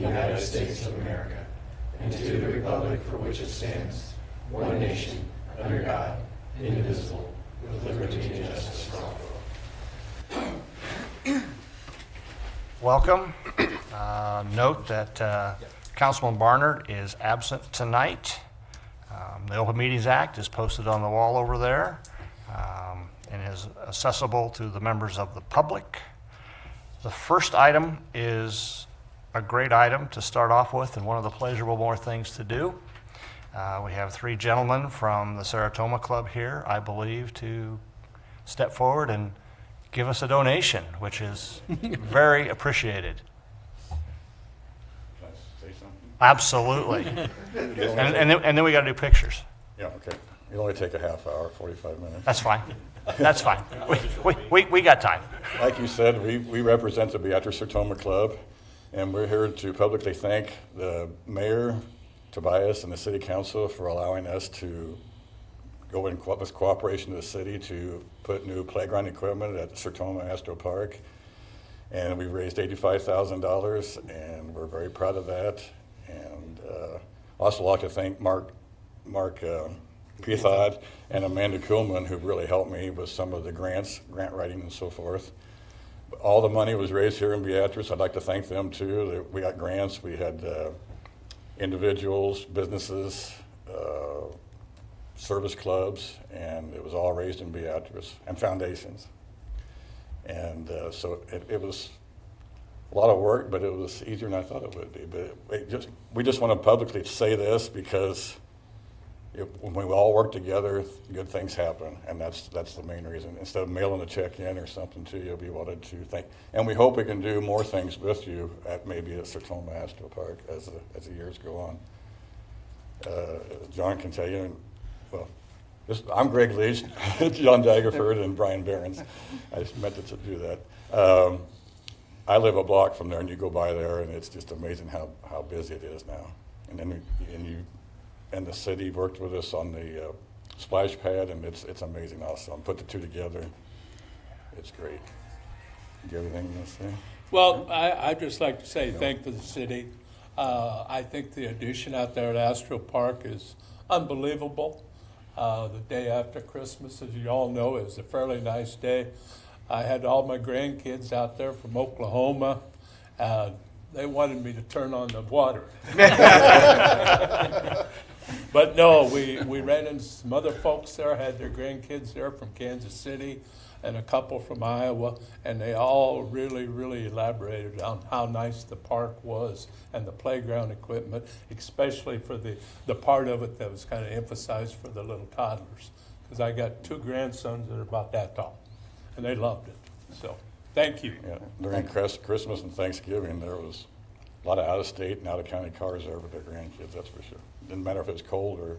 United States of America, and to the republic for which it stands, one nation, under God, indivisible, with liberty and justice for all. Welcome. Note that Councilman Barnard is absent tonight. The Open Meetings Act is posted on the wall over there and is accessible to the members of the public. The first item is a great item to start off with and one of the pleasurable more things to do. We have three gentlemen from the Saratoga Club here, I believe, to step forward and give us a donation, which is very appreciated. Can I say something? Absolutely. and then we got to do pictures. Yeah, okay. It'll only take a half hour, 45 minutes. That's fine. That's fine. We got time. Like you said, we represent the Beatrice Saratoga Club, and we're here to publicly thank the mayor, Tobias, and the city council for allowing us to go in with cooperation of the city to put new playground equipment at Saratoga Astro Park. And we raised $85,000, and we're very proud of that. And also like to thank Mark Pethod and Amanda Kuhlman, who really helped me with some of the grant writing and so forth. All the money was raised here in Beatrice. I'd like to thank them too. We got grants. We had individuals, businesses, service clubs, and it was all raised in Beatrice, and foundations. And so it was a lot of work, but it was easier than I thought it would be. But we just want to publicly say this because when we all work together, good things happen, and that's the main reason. Instead of mailing a check in or something to you, we wanted to thank, and we hope we can do more things with you at maybe at Saratoga Astro Park as the years go on. John can tell you, well, I'm Greg Leach, John Daggerford, and Brian Behrens. I just meant to do that. I live a block from there, and you go by there, and it's just amazing how busy it is now. And then and the city worked with us on the splash pad, and it's amazing also. Put the two together, it's great. Do you have anything you want to say? Well, I'd just like to say thank the city. I think the addition out there at Astro Park is unbelievable. The day after Christmas, as you all know, is a fairly nice day. I had all my grandkids out there from Oklahoma. They wanted me to turn on the water. But no, we ran into some other folks there, had their grandkids there from Kansas City and a couple from Iowa, and they all really, really elaborated on how nice the park was and the playground equipment, especially for the part of it that was kind of emphasized for the little toddlers. Because I got two grandsons that are about that tall, and they loved it. So, thank you. Yeah, during Christmas and Thanksgiving, there was a lot of out-of-state and out-of-county cars there with their grandkids, that's for sure. Didn't matter if it was cold or,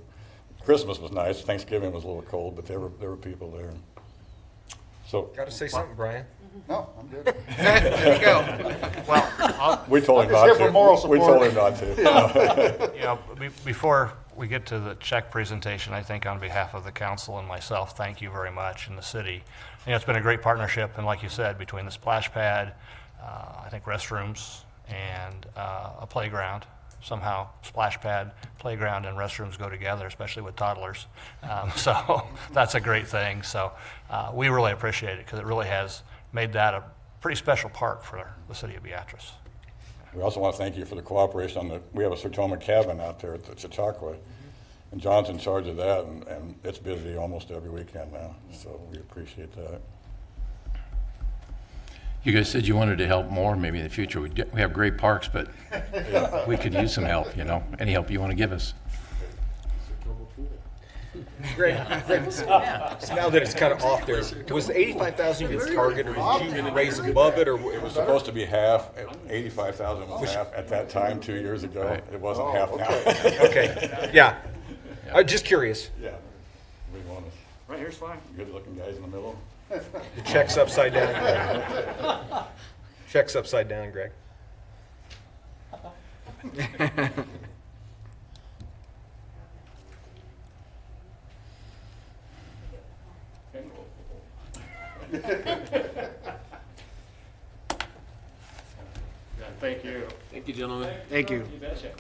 Christmas was nice, Thanksgiving was a little cold, but there were people there. So, Got to say something, Brian. No, I'm good. There you go. Well, we told him just not here to. for moral We support. told him not to. before we get to the check presentation, I think on behalf of the council and myself, thank you very much, and the city. It's been a great partnership, and like you said, between the splash pad, I think restrooms, and a playground. Somehow splash pad, playground, and restrooms go together, especially with toddlers. So that's a great thing. So we really appreciate it because it really has made that a pretty special park for the city of Beatrice. We also want to thank you for the cooperation we have a Saratoga cabin out there at the Chautauqua, and John's in charge of that, and it's busy almost every weekend now, so we appreciate that. You guys said you wanted to help more, maybe in the future. We have great parks, but we could use some help, any help you want to give us. Great. So now that it's kind of off there, was the 85,000 your target, or did you raise above it, or It was supposed to be half, 85,000 was half at that time 2 years ago. Right. It wasn't half now. Okay, yeah. I'm just curious. Yeah. We want to, right here's fine. Good looking guys in the middle. The check's upside down, Greg. Check's upside down, Greg. Thank you. Thank you, gentlemen. Thank you. You betcha.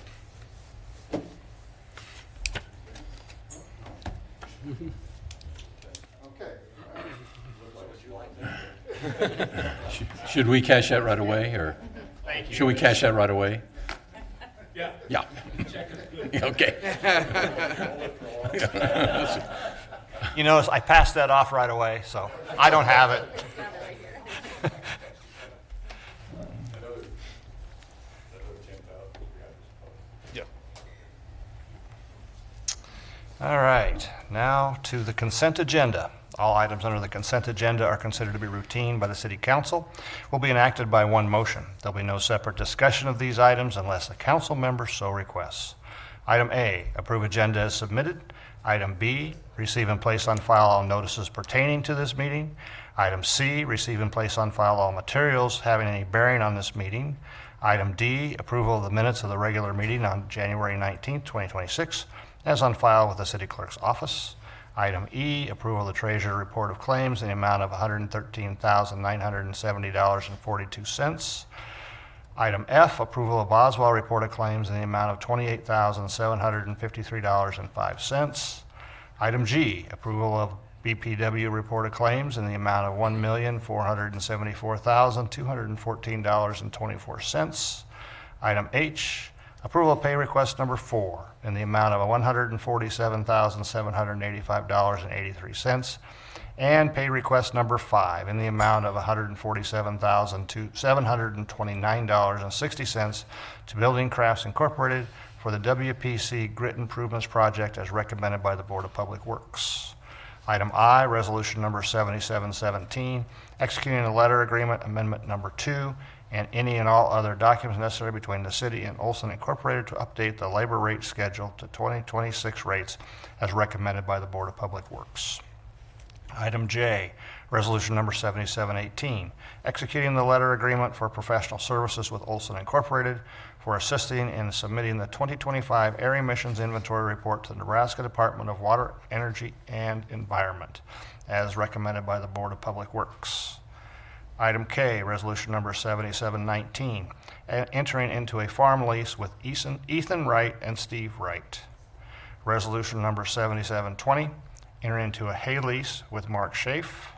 Should we cash that right away, or? Should we cash that right away? Yeah. Yeah. Okay. You notice I passed that off right away, so I don't have it. Yep. All right, now to the consent agenda. All items under the consent agenda are considered to be routine by the City Council, will be enacted by one motion. There'll be no separate discussion of these items unless a council member so requests. Item A, approve agenda as submitted. Item B, receive and place on file all notices pertaining to this meeting. Item C, receive and place on file all materials having any bearing on this meeting. Item D, approval of the minutes of the regular meeting on January 19th, 2026, as on file with the City Clerk's office. Item E, approval of the Treasurer Report of Claims in the amount of $113,970.42. Item F, approval of Boswell Report of Claims in the amount of $28,753.05. Item G, approval of BPW Report of Claims in the amount of $1,474,214.24. Item H, approval of pay request number 4 in the amount of $147,785.83, and pay request number 5 in the amount of $147,729.60 to Building Crafts Incorporated for the WPC Grit Improvements Project as recommended by the Board of Public Works. Item I, resolution number 7717, executing a letter agreement amendment number 2 and any and all other documents necessary between the city and Olson Incorporated to update the labor rate schedule to 2026 rates as recommended by the Board of Public Works. Item J, resolution number 7718, executing the letter agreement for professional services with Olson Incorporated for assisting in submitting the 2025 air emissions inventory report to the Nebraska Department of Water, Energy, and Environment as recommended by the Board of Public Works. Item K, resolution number 7719, entering into a farm lease with Ethan Wright and Steve Wright. Resolution number 7720, entering into a hay lease with Mark Schaaf.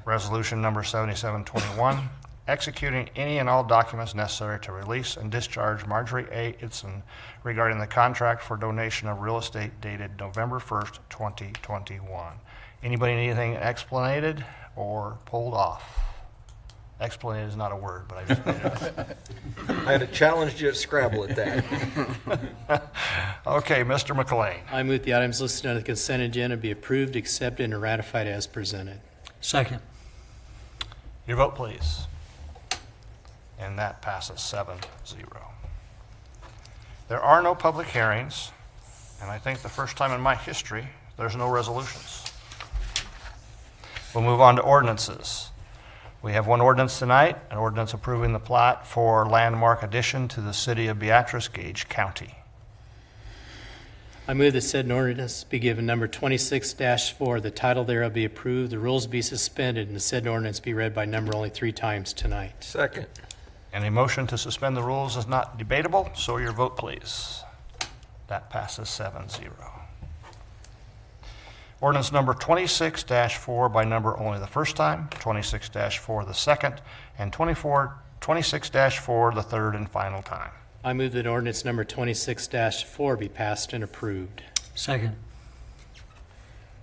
Resolution number 7721, executing any and all documents necessary to release and discharge Marjorie A. Itzen regarding the contract for donation of real estate dated November 1st, 2021. Anybody need anything explanated or pulled off? Explanated is not a word, but I just made it up. I had to challenge you at Scrabble at that. Okay, Mr. McLean. I move the items listed on the consent agenda be approved, accepted, and ratified as presented. Second. Your vote, please. And that passes 7-0. There are no public hearings, and I think the first time in my history, there's no resolutions. We'll move on to ordinances. We have one ordinance tonight, an ordinance approving the plat for landmark addition to the city of Beatrice, Gage County. I move that said ordinance be given number 26-4, the title thereof be approved, the rules be suspended, and the said ordinance be read by number only 3 times tonight. Second. And a motion to suspend the rules is not debatable, so your vote, please. That passes 7-0. Ordinance number 26-4 by number only the first time, 26-4 the second, and 26-4 the third and final time. I move that ordinance number 26-4 be passed and approved. Second.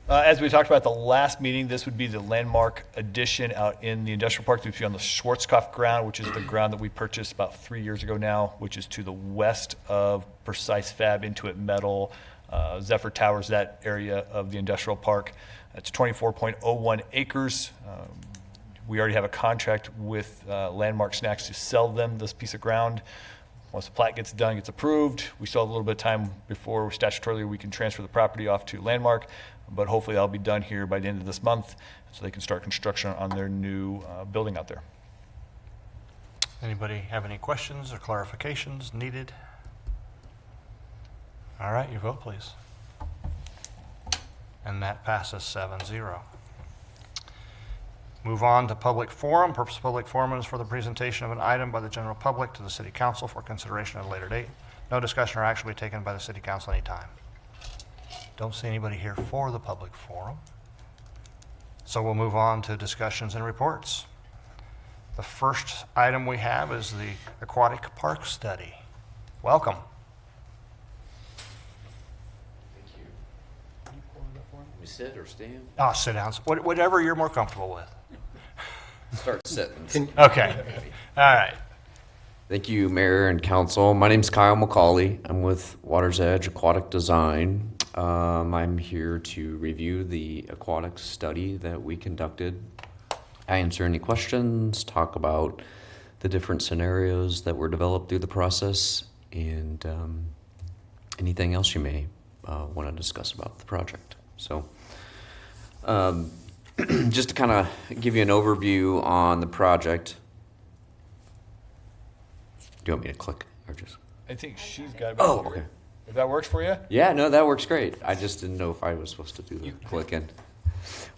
As we talked about at the last meeting, this would be the landmark addition out in the industrial park. It would be on the Schwarzkopf ground, which is the ground that we purchased about 3 years ago now, which is to the west of Precise Fab, Intuit Metal, Zephyr Towers, that area of the industrial park. It's 24.01 acres. We already have a contract with Landmark Snacks to sell them this piece of ground. Once the plat gets done, gets approved, we still have a little bit of time before statutorily we can transfer the property off to Landmark, but hopefully that'll be done here by the end of this month so they can start construction on their new building out there. Anybody have any questions or clarifications needed? All right, your vote, please. And that passes 7-0. Move on to public forum. Purpose of public forum is for the presentation of an item by the general public to the city council for consideration at a later date. No discussion or action will be taken by the city council anytime. Don't see anybody here for the public forum. So we'll move on to discussions and reports. The first item we have is the Aquatic Park Study. Welcome. We sit or stand? Oh, sit down. Whatever you're more comfortable with. Start sitting. Okay. All right. Thank you, Mayor and Council. My name's Kyle McCauley. I'm with Water's Edge Aquatic Design. I'm here to review the aquatic study that we conducted, answer any questions, talk about the different scenarios that were developed through the process, and anything else you may want to discuss about the project. So just to kind of give you an overview on the project. Do you want me to click or just? I think she's got it. Oh, okay. If that works for you? Yeah, no, that works great. I just didn't know if I was supposed to do the clicking.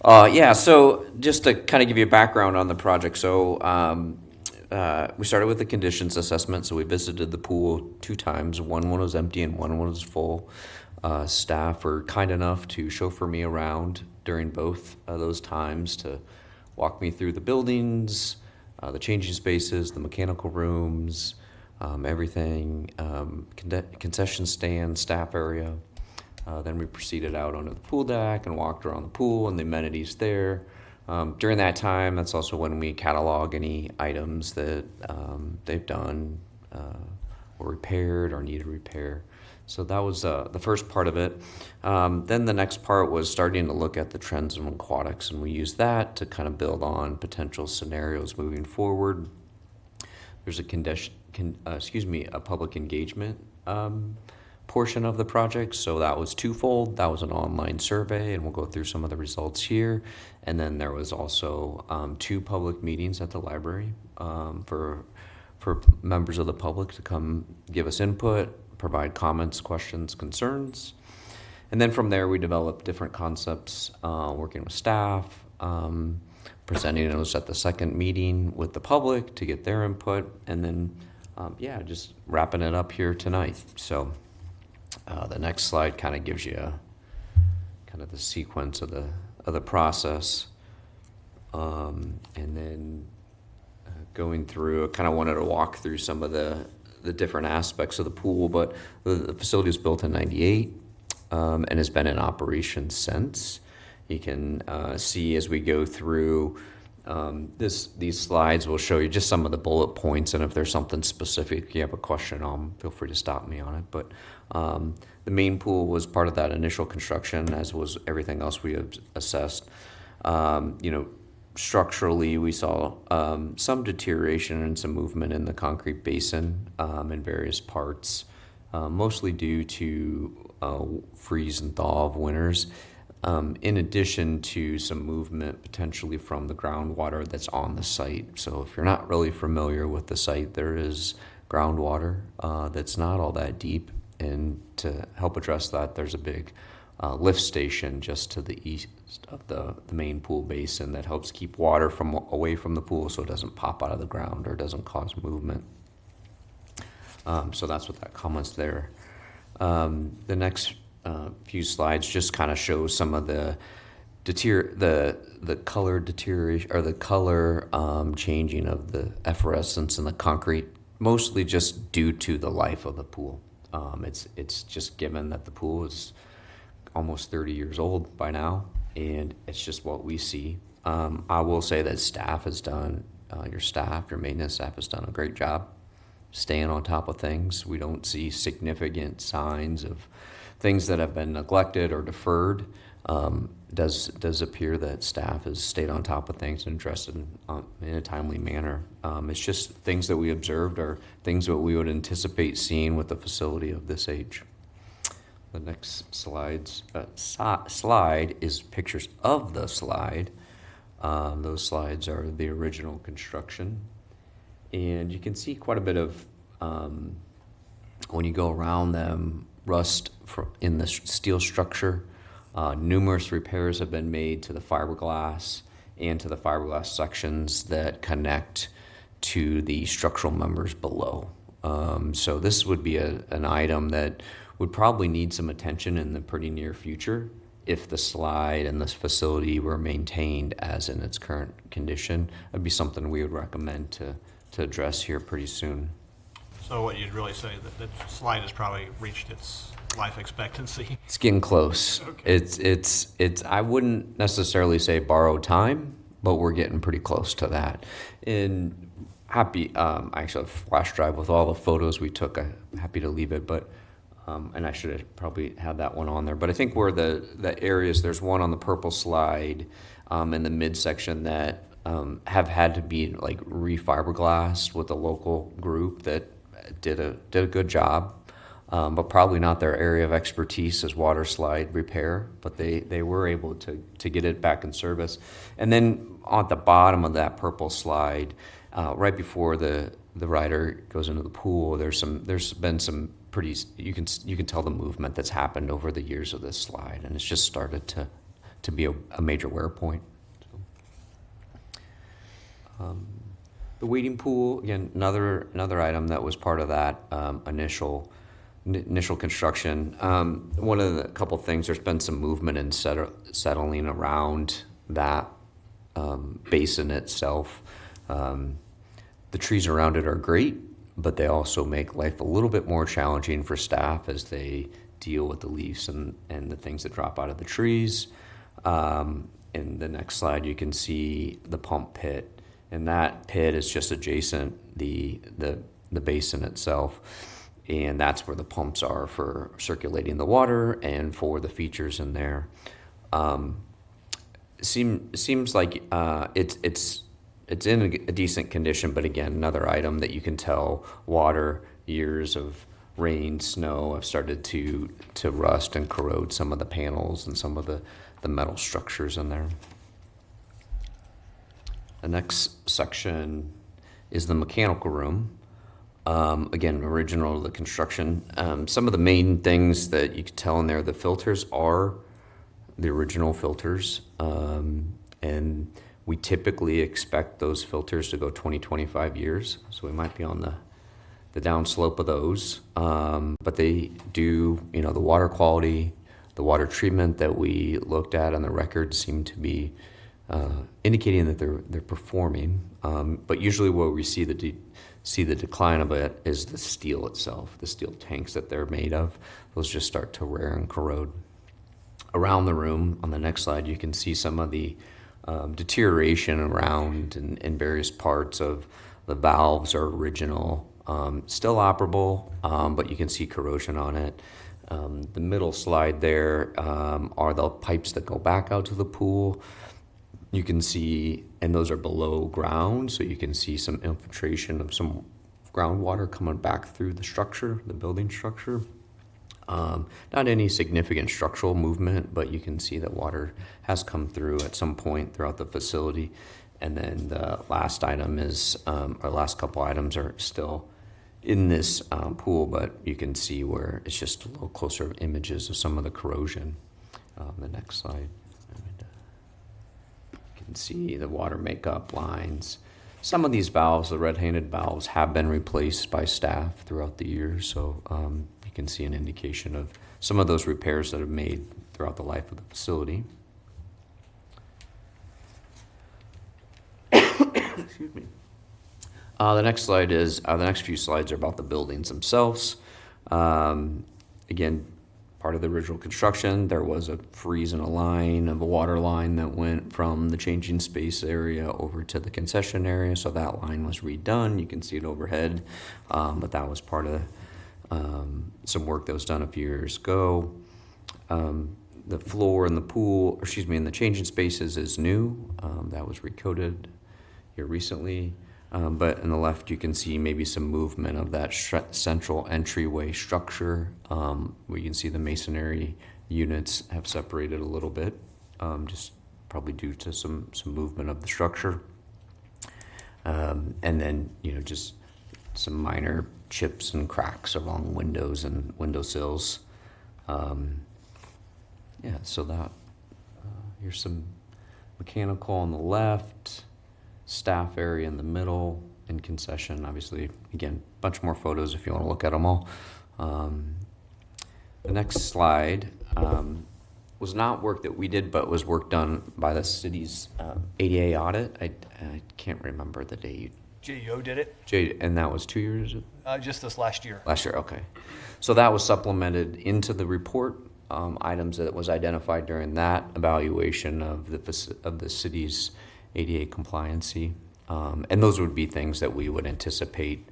Yeah, so just to kind of give you a background on the project. So we started with the conditions assessment. So we visited the pool 2 times. One was empty and one was full. Staff were kind enough to chauffeur me around during both of those times to walk me through the buildings, the changing spaces, the mechanical rooms, everything, concession stand, staff area. Then we proceeded out onto the pool deck and walked around the pool and the amenities there. During that time, that's also when we catalog any items that they've done or repaired or needed repair. So that was the first part of it. Then the next part was starting to look at the trends in aquatics, and we used that to kind of build on potential scenarios moving forward. There's a public engagement portion of the project. So that was twofold. That was an online survey, and we'll go through some of the results here. And then there was also 2 public meetings at the library for members of the public to come give us input, provide comments, questions, concerns. And then from there, we developed different concepts, working with staff, presenting those at the second meeting with the public to get their input, and then, just wrapping it up here tonight. So the next slide kind of gives you kind of the sequence of the process. And then going through, I kind of wanted to walk through some of the different aspects of the pool, but the facility was built in '98 and has been in operation since. You can see as we go through these slides, will show you just some of the bullet points, and if there's something specific you have a question on, feel free to stop me on it. But the main pool was part of that initial construction, as was everything else we have assessed. Structurally, we saw some deterioration and some movement in the concrete basin in various parts, mostly due to freeze and thaw of winters, in addition to some movement potentially from the groundwater that's on the site. So if you're not really familiar with the site, there is groundwater that's not all that deep, and to help address that, there's a big lift station just to the east of the main pool basin that helps keep water away from the pool so it doesn't pop out of the ground or doesn't cause movement. So that's what that comments there. The next few slides just kind of show some of the color deterioration, or the color changing of the efflorescence in the concrete, mostly just due to the life of the pool. It's just given that the pool is almost 30 years old by now, and it's just what we see. I will say that staff has done, your maintenance staff has done a great job staying on top of things. We don't see significant signs of things that have been neglected or deferred. Does appear that staff has stayed on top of things and addressed it in a timely manner. It's just things that we observed are things that we would anticipate seeing with a facility of this age. The next slide is pictures of the slide. Those slides are the original construction. And you can see quite a bit of, when you go around them, rust in the steel structure. Numerous repairs have been made to the fiberglass and to the fiberglass sections that connect to the structural members below. So this would be an item that would probably need some attention in the pretty near future if the slide and this facility were maintained as in its current condition. That'd be something we would recommend to address here pretty soon. So what you'd really say that the slide has probably reached its life expectancy? It's getting close. Okay. It's I wouldn't necessarily say borrowed time, but we're getting pretty close to that. And happy, I actually have a flash drive with all the photos we took. I'm happy to leave it, but and I should have probably had that one on there. But I think where the areas, there's one on the purple slide in the midsection that have had to be like refiberglassed with a local group that did a good job. But probably not their area of expertise is water slide repair, but they were able to get it back in service. And then on the bottom of that purple slide, right before the rider goes into the pool, there's been some pretty, you can tell the movement that's happened over the years of this slide, and it's just started to be a major wear point. The wading pool, again, another item that was part of that initial construction. One of the couple things, there's been some movement in settling around that basin itself. The trees around it are great, but they also make life a little bit more challenging for staff as they deal with the leaves and the things that drop out of the trees. In the next slide, you can see the pump pit, and that pit is just adjacent the basin itself. And that's where the pumps are for circulating the water and for the features in there. Seems like it's in a decent condition, but again, another item that you can tell water, years of rain, snow have started to rust and corrode some of the panels and some of the metal structures in there. The next section is the mechanical room. Again, original to the construction. Some of the main things that you can tell in there, the filters are the original filters. And we typically expect those filters to go 20, 25 years. So we might be on the downslope of those. But they do, the water quality, the water treatment that we looked at on the records seem to be indicating that they're performing. But usually where we see the decline of it is the steel itself, the steel tanks that they're made of. Those just start to wear and corrode. Around the room, on the next slide, you can see some of the deterioration around in various parts of the valves are original, still operable, but you can see corrosion on it. The middle slide there are the pipes that go back out to the pool. You can see, and those are below ground, so you can see some infiltration of some groundwater coming back through the structure, the building structure. Not any significant structural movement, but you can see that water has come through at some point throughout the facility. And then the last item is, our last couple items are still in this pool, but you can see where it's just a little closer images of some of the corrosion. The next slide. You can see the water makeup lines. Some of these valves, the red-handed valves, have been replaced by staff throughout the years, so you can see an indication of some of those repairs that have made throughout the life of the facility. Excuse me. The next slide is, the next few slides are about the buildings themselves. Again, part of the original construction, there was a freeze in a line of a water line that went from the changing space area over to the concession area, so that line was redone. You can see it overhead, but that was part of some work that was done a few years ago. The floor in the pool, in the changing spaces is new. That was recoated here recently. But on the left, you can see maybe some movement of that central entryway structure, where you can see the masonry units have separated a little bit, just probably due to some movement of the structure. And then, just some minor chips and cracks along windows and windowsills. So that, here's some mechanical on the left, staff area in the middle, and concession, obviously. Again, a bunch more photos if you want to look at them all. The next slide was not work that we did, but was work done by the city's ADA audit. I can't remember the date. JEO did it, And that was 2 years? just this last year. Last year, okay. So that was supplemented into the report, items that was identified during that evaluation of the city's ADA compliancy. And those would be things that we would anticipate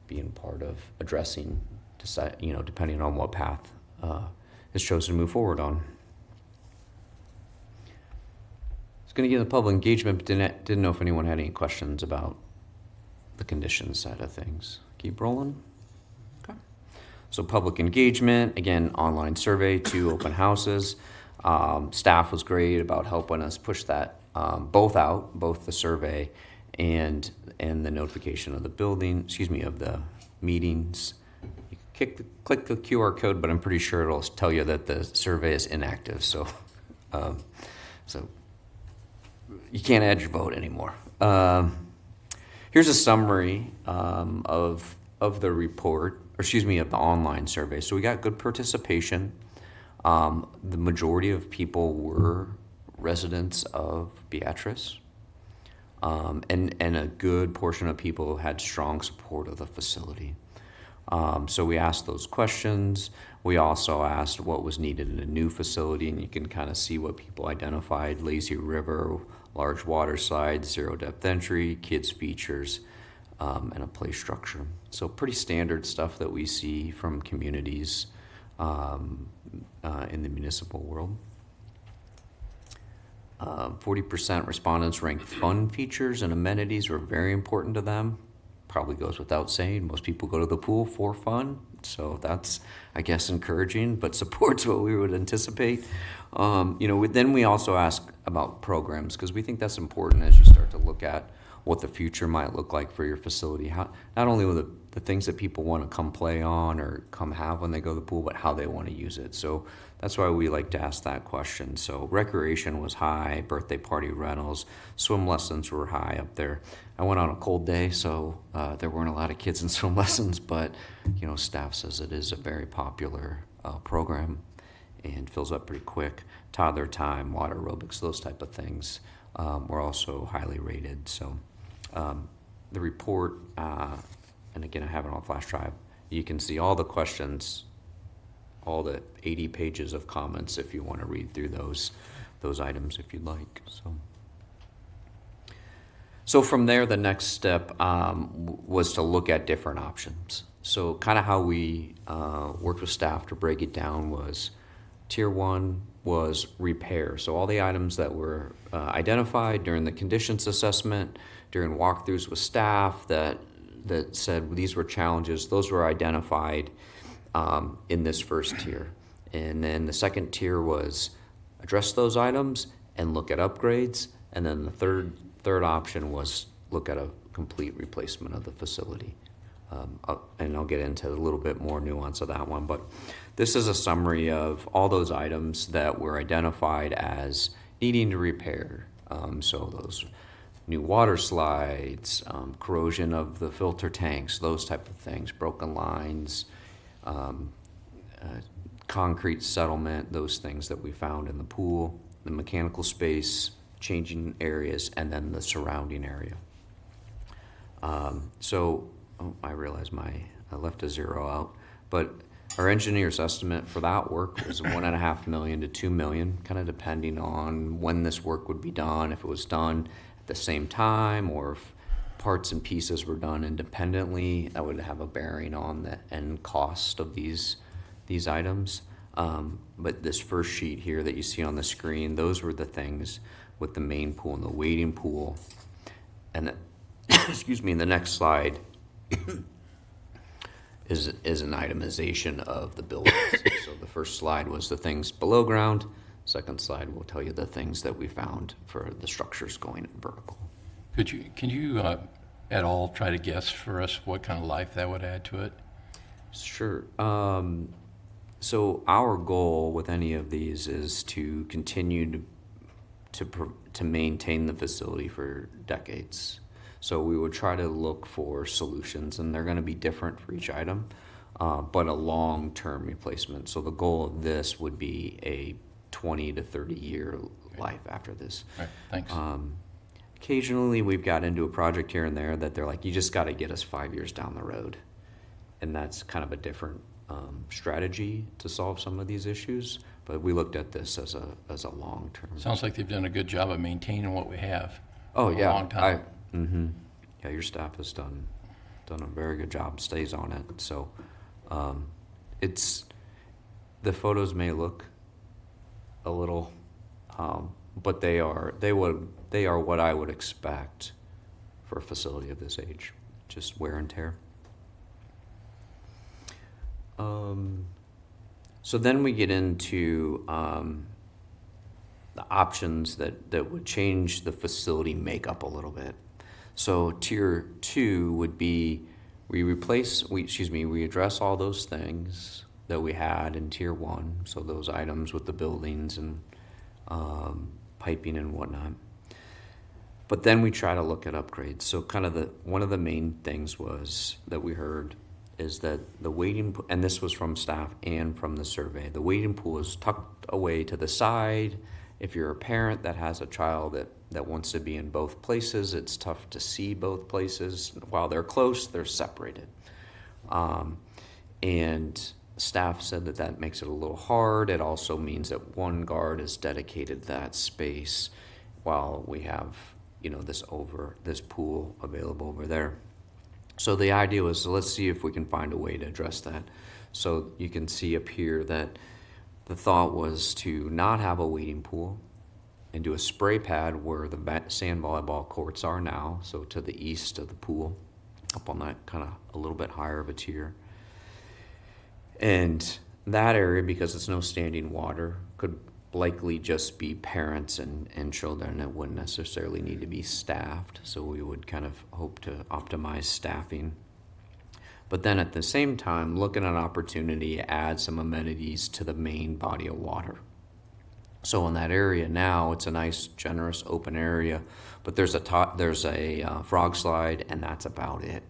being part of addressing, depending on what path is chosen to move forward on. I was going to get into public engagement, but didn't know if anyone had any questions about the conditions side of things. Keep rolling. Okay. So public engagement, again, online survey, 2 open houses. Staff was great about helping us push that both the survey and the notification of the of the meetings. You can click the QR code, but I'm pretty sure it'll tell you that the survey is inactive. So you can't add your vote anymore. Here's a summary of the report, of the online survey. So we got good participation. The majority of people were residents of Beatrice. And a good portion of people had strong support of the facility. So we asked those questions. We also asked what was needed in a new facility, and you can kind of see what people identified: lazy river, large water slides, zero depth entry, kids features, and a play structure. So pretty standard stuff that we see from communities in the municipal world. 40% respondents ranked fun features and amenities were very important to them. Probably goes without saying, most people go to the pool for fun, so that's, I guess, encouraging, but supports what we would anticipate. Then we also ask about programs, because we think that's important as you start to look at what the future might look like for your facility. Not only with the things that people want to come play on or come have when they go to the pool, but how they want to use it. So that's why we like to ask that question. So recreation was high, birthday party rentals, swim lessons were high up there. I went on a cold day, so there weren't a lot of kids in swim lessons, but staff says it is a very popular program and fills up pretty quick. Toddler time, water aerobics, those type of things were also highly rated. So the report, and again, I have it on flash drive. You can see all the questions, all the 80 pages of comments if you want to read through those items if you'd like. So from there, the next step was to look at different options. So kind of how we worked with staff to break it down was tier 1 was repair. So all the items that were identified during the conditions assessment, during walkthroughs with staff that said these were challenges, those were identified in this first tier. And then the second tier was address those items and look at upgrades. And then the third option was look at a complete replacement of the facility. And I'll get into a little bit more nuance of that one, but this is a summary of all those items that were identified as needing to repair. So those new water slides, corrosion of the filter tanks, those type of things, broken lines, concrete settlement, those things that we found in the pool, the mechanical space, changing areas, and then the surrounding area. I realize I left a 0 out, but our engineer's estimate for that work was $1.5 million to $2 million, kind of depending on when this work would be done, if it was done at the same time, or if parts and pieces were done independently. That would have a bearing on the end cost of these items. But this first sheet here that you see on the screen, those were the things with the main pool and the wading pool. And the next slide is an itemization of the buildings. So the first slide was the things below ground. Second slide will tell you the things that we found for the structures going vertical. Can you at all try to guess for us what kind of life that would add to it? Sure. So our goal with any of these is to continue to maintain the facility for decades. So we would try to look for solutions, and they're going to be different for each item, but a long-term replacement. So the goal of this would be a 20 to 30 year life after this. Right, thanks. Occasionally we've got into a project here and there that they're like, you just got to get us 5 years down the road. And that's kind of a different strategy to solve some of these issues. But we looked at this as a long-term. Sounds like they've done a good job of maintaining what we have. Oh, for yeah. A long time. Yeah, your staff has done a very good job, stays on it. So the photos may look a little, but they are what I would expect for a facility of this age, just wear and tear. So then we get into the options that would change the facility makeup a little bit. So tier 2 would be we address all those things that we had in tier 1. So those items with the buildings and piping and whatnot. But then we try to look at upgrades. So kind of one of the main things was that we heard is that the wading pool, and this was from staff and from the survey, the wading pool is tucked away to the side. If you're a parent that has a child that wants to be in both places, it's tough to see both places. While they're close, they're separated. And staff said that makes it a little hard. It also means that one guard is dedicated to that space while we have, this pool available over there. So the idea was, let's see if we can find a way to address that. So you can see up here that the thought was to not have a wading pool and do a spray pad where the sand volleyball courts are now, so to the east of the pool, up on that kind of a little bit higher of a tier. And that area, because it's no standing water, could likely just be parents and children. It wouldn't necessarily need to be staffed, so we would kind of hope to optimize staffing. But then at the same time, look at an opportunity to add some amenities to the main body of water. So in that area now, it's a nice, generous, open area, but there's a frog slide, and that's about it.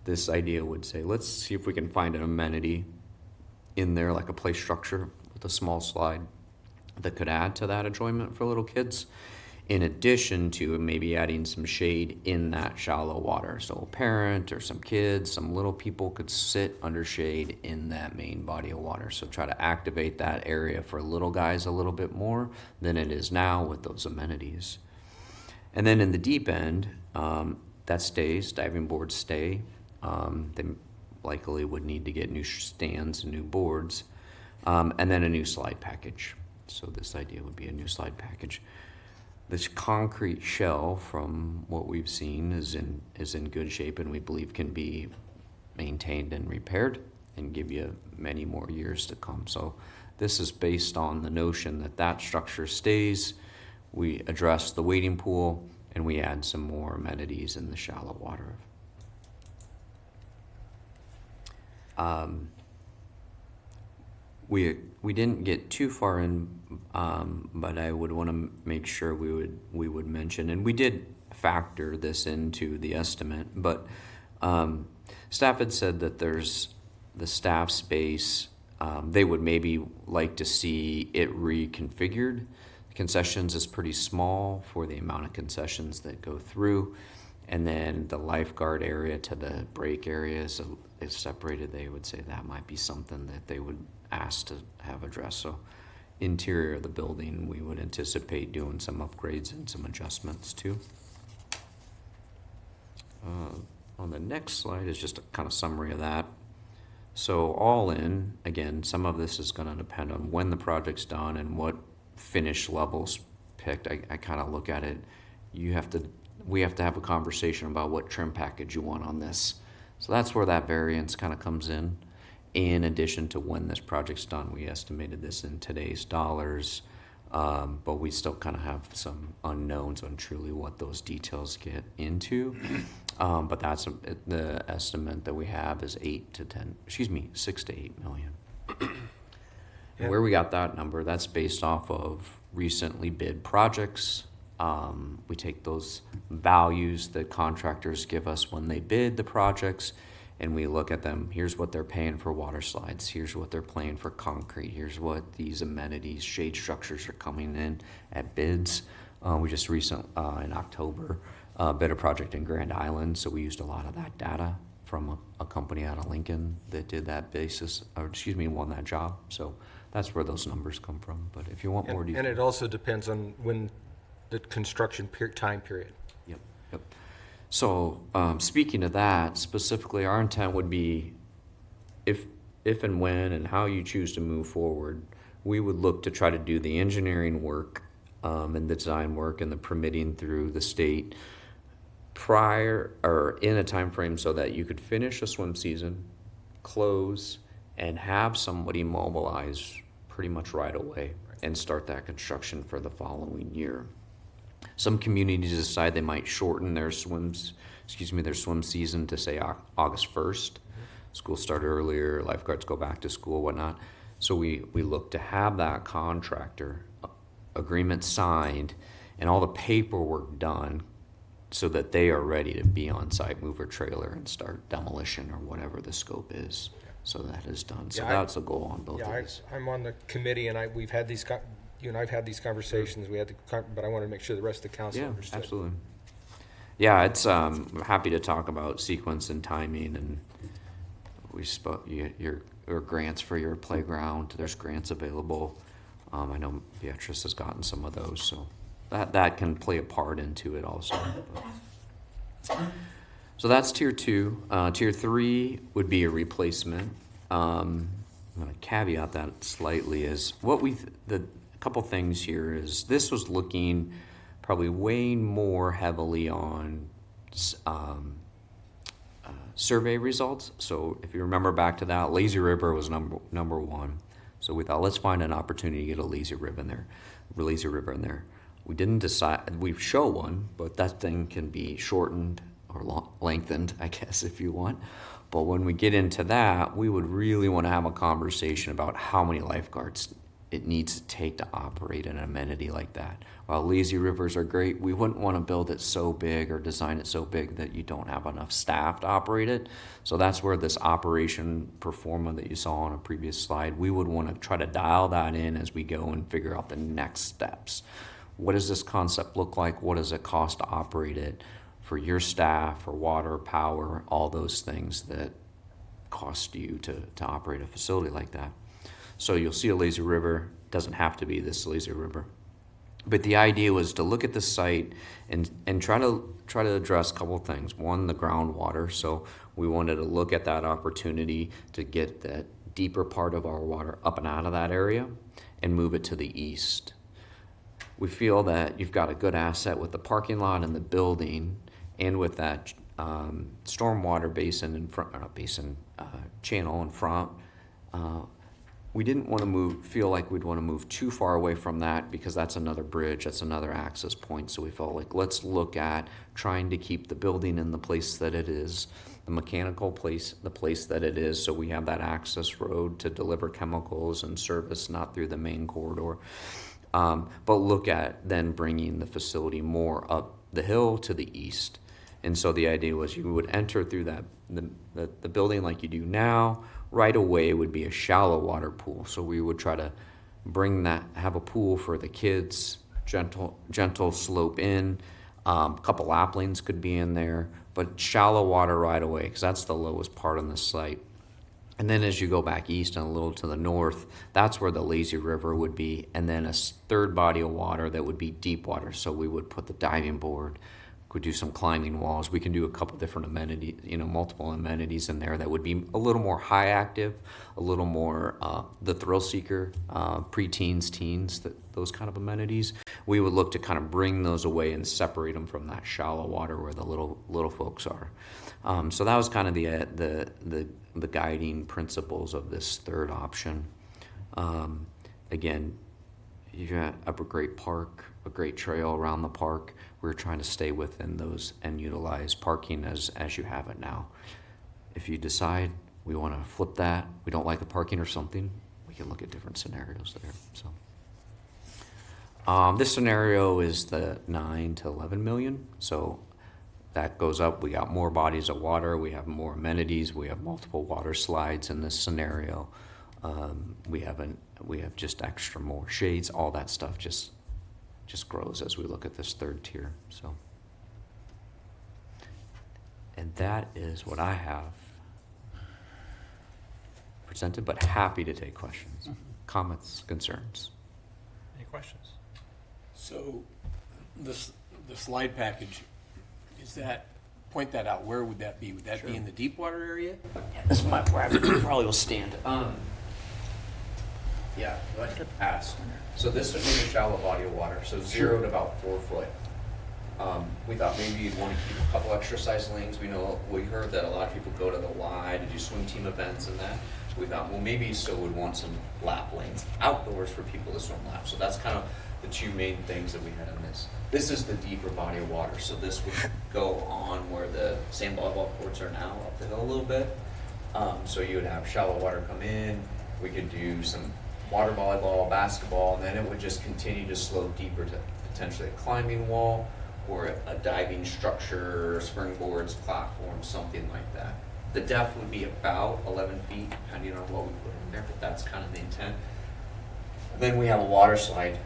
This idea would say, let's see if we can find an amenity in there, like a play structure with a small slide that could add to that enjoyment for little kids, in addition to maybe adding some shade in that shallow water. So a parent or some kids, some little people could sit under shade in that main body of water. So try to activate that area for little guys a little bit more than it is now with those amenities. And then in the deep end, that stays, diving boards stay. They likely would need to get new stands and new boards, and then a new slide package. So this idea would be a new slide package. This concrete shell, from what we've seen, is in good shape, and we believe can be maintained and repaired and give you many more years to come. So this is based on the notion that structure stays. We address the wading pool, and we add some more amenities in the shallow water. We didn't get too far in, but I would want to make sure we would mention, and we did factor this into the estimate, but staff had said that there's the staff space. They would maybe like to see it reconfigured. Concessions is pretty small for the amount of concessions that go through, and then the lifeguard area to the break area is separated. They would say that might be something that they would ask to have addressed. So interior of the building, we would anticipate doing some upgrades and some adjustments too. On the next slide is just a kind of summary of that. So all in, again, some of this is going to depend on when the project's done and what finish levels picked. I kind of look at it. We have to have a conversation about what trim package you want on this. So that's where that variance kind of comes in addition to when this project's done. We estimated this in today's dollars, but we still kind of have some unknowns on truly what those details get into. But that's the estimate that we have is 6 to 8 million. And where we got that number, that's based off of recently bid projects. We take those values that contractors give us when they bid the projects, and we look at them. Here's what they're paying for water slides. Here's what they're paying for concrete. Here's what these amenities, shade structures are coming in at bids. We just in October, bid a project in Grand Island, so we used a lot of that data from a company out of Lincoln that did that won that job. So that's where those numbers come from. But if you want more detail. And it also depends on when the construction time period. Yep. So, speaking of that, specifically, our intent would be if and when and how you choose to move forward, we would look to try to do the engineering work and the design work and the permitting through the state prior or in a time frame so that you could finish a swim season, close, and have somebody mobilize pretty much right away and start that construction for the following year. Some communities decide they might shorten their swim season to say August 1st. School start earlier, lifeguards go back to school, whatnot. So we look to have that contractor agreement signed and all the paperwork done so that they are ready to be on site, move a trailer and start demolition or whatever the scope is. So that is done. So that's the goal on both of these. I'm on the committee, and we've had these, you and I've had these conversations. But I want to make sure the rest of the council understood. Absolutely. Yeah, it's I'm happy to talk about sequence and timing, and we spoke your grants for your playground. There's grants available. I know Beatrice has gotten some of those, so that can play a part into it also. So that's tier 2. Tier 3 would be a replacement. I'm going to caveat that slightly. Is what the couple things here is this was looking probably way more heavily on survey results. So if you remember back to that, Lazy River was number 1. So we thought, let's find an opportunity to get a Lazy River in there. We didn't decide. We show one, but that thing can be shortened or lengthened, I guess, if you want. But when we get into that, we would really want to have a conversation about how many lifeguards it needs to take to operate an amenity like that. While lazy rivers are great, we wouldn't want to build it so big or design it so big that you don't have enough staff to operate it. So that's where this operation performa that you saw on a previous slide, we would want to try to dial that in as we go and figure out the next steps. What does this concept look like? What does it cost to operate it for your staff, for water, power, all those things that cost you to operate a facility like that? So you'll see a lazy river. Doesn't have to be this lazy river. But the idea was to look at the site and try to address a couple of things. One, the groundwater. So we wanted to look at that opportunity to get that deeper part of our water up and out of that area and move it to the east. We feel that you've got a good asset with the parking lot and the building and with that stormwater basin in front, channel in front. We didn't want to feel like we'd want to move too far away from that because that's another bridge, that's another access point. So we felt like let's look at trying to keep the building in the place that it is, the mechanical place, the place that it is, so we have that access road to deliver chemicals and service, not through the main corridor. But look at then bringing the facility more up the hill to the east. And so the idea was you would enter through the building like you do now. Right away would be a shallow water pool. So we would try to have a pool for the kids, gentle slope in. A couple laplings could be in there, but shallow water right away because that's the lowest part on the site. And then as you go back east and a little to the north, that's where the lazy river would be. And then a third body of water that would be deep water. So we would put the diving board, could do some climbing walls. We can do a couple different amenities, multiple amenities in there that would be a little more high active, a little more the thrill seeker, preteens, teens, those kind of amenities. We would look to kind of bring those away and separate them from that shallow water where the little folks are. So that was kind of the guiding principles of this third option. Again, you've got a great park, a great trail around the park. We're trying to stay within those and utilize parking as you have it now. If you decide we want to flip that, we don't like the parking or something, can look at different scenarios there, so. This scenario is the 9 to 11 million, so that goes up. We got more bodies of water, we have more amenities, we have multiple water slides in this scenario. We have just extra more shades, all that stuff just grows as we look at this third tier, so. And that is what I have presented, but happy to take questions, comments, concerns. Any questions? So, the slide package, point that out, where would that be? Would that be in the deep water area? This might probably will stand. Yeah, go ahead and pass. So this would be a shallow body of water, so 0 to about 4 foot. We thought maybe you'd want to keep a couple exercise lanes. We heard that a lot of people go to the Y to do swim team events and that. We thought, well, maybe still would want some lap lanes outdoors for people to swim laps. So that's kind of the two main things that we had in this. This is the deeper body of water, so this would go on where the sand volleyball courts are now, up the hill a little bit. So you would have shallow water come in. We could do some water volleyball, basketball, and then it would just continue to slope deeper to potentially a climbing wall or a diving structure, springboards, platforms, something like that. The depth would be about 11 feet, depending on what we put in there, but that's kind of the intent. And then we have a water slide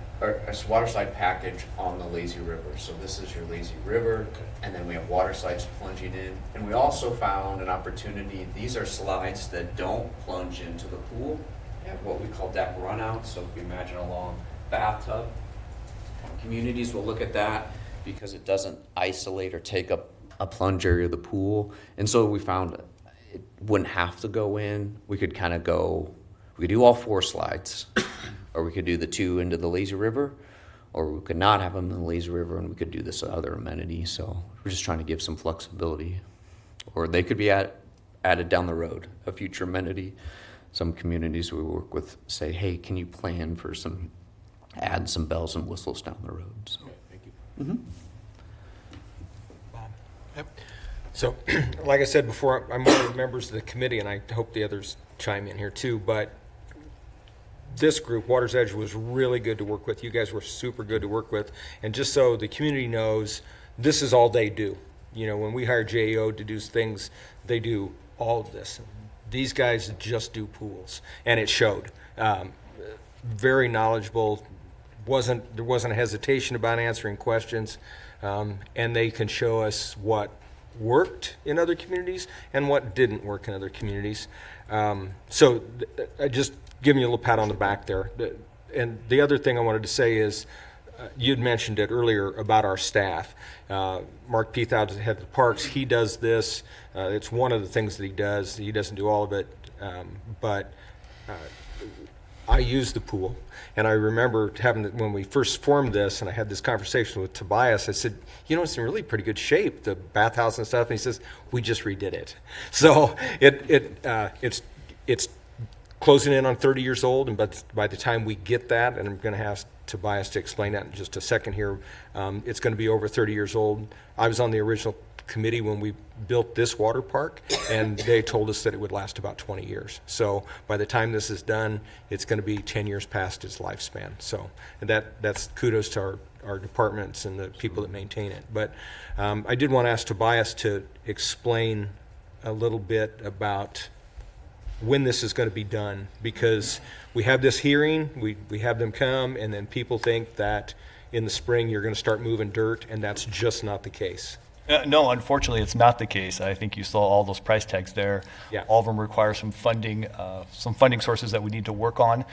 package on the lazy river. So this is your lazy river, and then we have water slides plunging in. And we also found an opportunity. These are slides that don't plunge into the pool. They have what we call deck runout. So if you imagine a long bathtub, communities will look at that because it doesn't isolate or take up a plunge area of the pool. And so we found it wouldn't have to go in. We could kind of we could do all 4 slides, or we could do the 2 into the lazy river, or we could not have them in the lazy river and we could do this other amenity. So we're just trying to give some flexibility, or they could be added down the road, a future amenity. Some communities we work with say, hey, can you plan for add some bells and whistles down the road? So. Okay, thank you. Mm-hmm. Yep. So, like I said before, I'm one of the members of the committee, and I hope the others chime in here too, but this group, Water's Edge, was really good to work with. You guys were super good to work with. And just so the community knows, this is all they do. You know, when we hire JEO to do things, they do all of this. These guys just do pools, and it showed. Very knowledgeable. There wasn't a hesitation about answering questions, and they can show us what worked in other communities and what didn't work in other communities. So I just giving you a little pat on the back there. And the other thing I wanted to say is, you'd mentioned it earlier about our staff. Mark Peathout is the head of the parks. He does this. It's one of the things that he does. He doesn't do all of it, but I use the pool. And I remember when we first formed this, and I had this conversation with Tobias, I said, you know, it's in really pretty good shape, the bathhouse and stuff. And he says, we just redid it. So it's closing in on 30 years old, and by the time we get that, and I'm going to ask Tobias to explain that in just a second here, it's going to be over 30 years old. I was on the original committee when we built this water park, and they told us that it would last about 20 years. So by the time this is done, it's going to be 10 years past its lifespan. So and that's kudos to our departments and the people that maintain it. But I did want to ask Tobias to explain a little bit about when this is going to be done, because we have this hearing, we have them come, and then people think that in the spring you're going to start moving dirt, and that's just not the case. No, unfortunately, it's not the case. I think you saw all those price tags there. Yeah. All of them require some funding sources that we need to work on.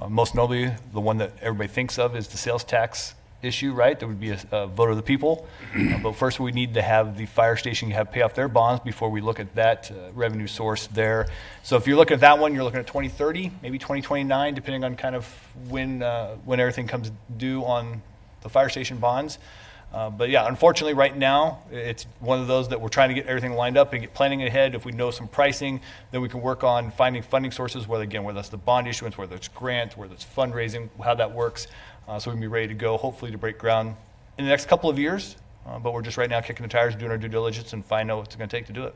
Most notably, the one that everybody thinks of is the sales tax issue, right? There would be a vote of the people. But first, we need to have the fire station pay off their bonds before we look at that revenue source there. So if you're looking at that one, you're looking at 2030, maybe 2029, depending on kind of when everything comes due on the fire station bonds. But yeah, unfortunately, right now, it's one of those that we're trying to get everything lined up and get planning ahead. If we know some pricing, then we can work on finding funding sources, whether that's the bond issuance, whether it's grant, whether it's fundraising, how that works. So we can be ready to go, hopefully to break ground in the next couple of years. But we're just right now kicking the tires, doing our due diligence, and find out what it's going to take to do it.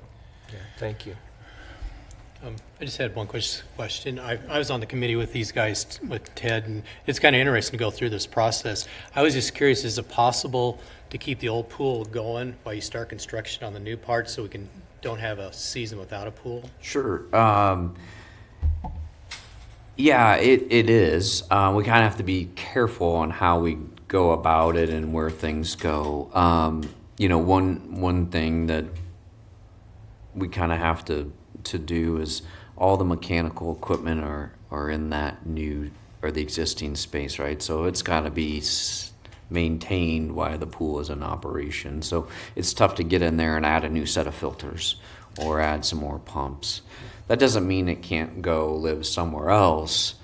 Yeah, thank you. I just had one question. I was on the committee with these guys, with Ted, and it's kind of interesting to go through this process. I was just curious, is it possible to keep the old pool going while you start construction on the new part so we don't have a season without a pool? Sure. Yeah, it is. We kind of have to be careful on how we go about it and where things go. One thing that we kind of have to do is all the mechanical equipment are in that new or the existing space, right? So it's got to be maintained while the pool is in operation. So it's tough to get in there and add a new set of filters or add some more pumps. That doesn't mean it can't go live somewhere else.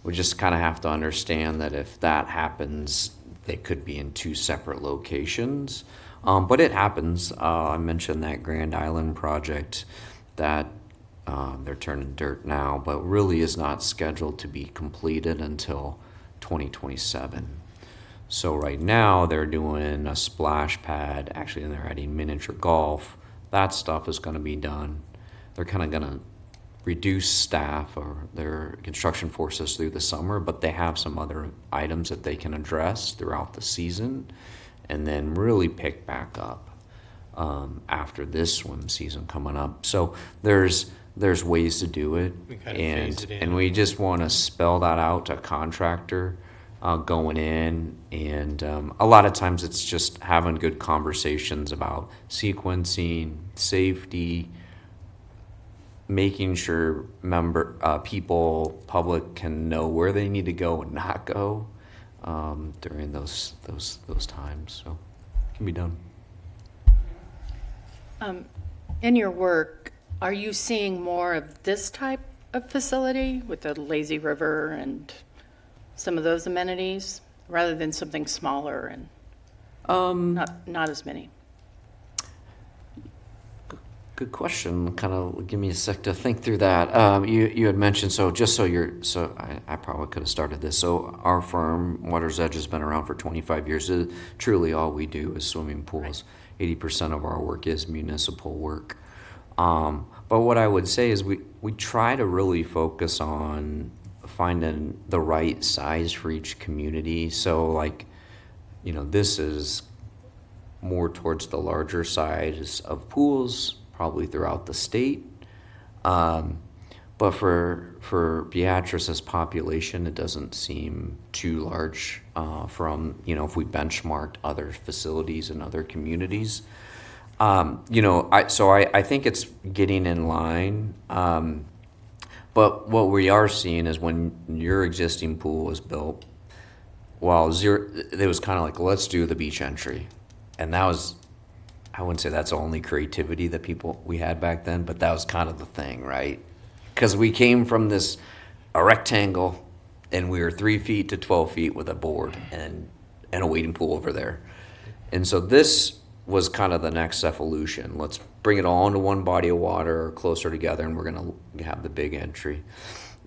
We just kind of have to understand that if that happens, they could be in two separate locations. But it happens. I mentioned that Grand Island project that they're turning dirt now, but really is not scheduled to be completed until 2027. So right now they're doing a splash pad, actually, and they're adding miniature golf. That stuff is going to be done. They're kind of going to reduce staff or their construction forces through the summer, but they have some other items that they can address throughout the season and then really pick back up after this swim season coming up. So there's ways to do it, We kind of phase it in. and we just want to spell that out to a contractor going in, and a lot of times it's just having good conversations about sequencing, safety, making sure public can know where they need to go and not go during those times. So it can be done. In your work, are you seeing more of this type of facility with the lazy river and some of those amenities rather than something smaller and not as many? Good question. Kind of give me a sec to think through that. You had mentioned, I probably could have started this. So our firm, Water's Edge, has been around for 25 years. Truly all we do is swimming pools. 80% of our work is municipal work. But what I would say is we try to really focus on finding the right size for each community. So this is more towards the larger size of pools, probably throughout the state. But for Beatrice's population, it doesn't seem too large from, if we benchmarked other facilities in other communities. I think it's getting in line. But what we are seeing is when your existing pool was built, it was kind of like, let's do the beach entry. And that was, I wouldn't say that's only creativity that we had back then, but that was kind of the thing, right? Because we came from a rectangle, and we were 3 feet to 12 feet with a board and a wading pool over there. And so this was kind of the next evolution. Let's bring it all into one body of water, closer together, and we're going to have the big entry.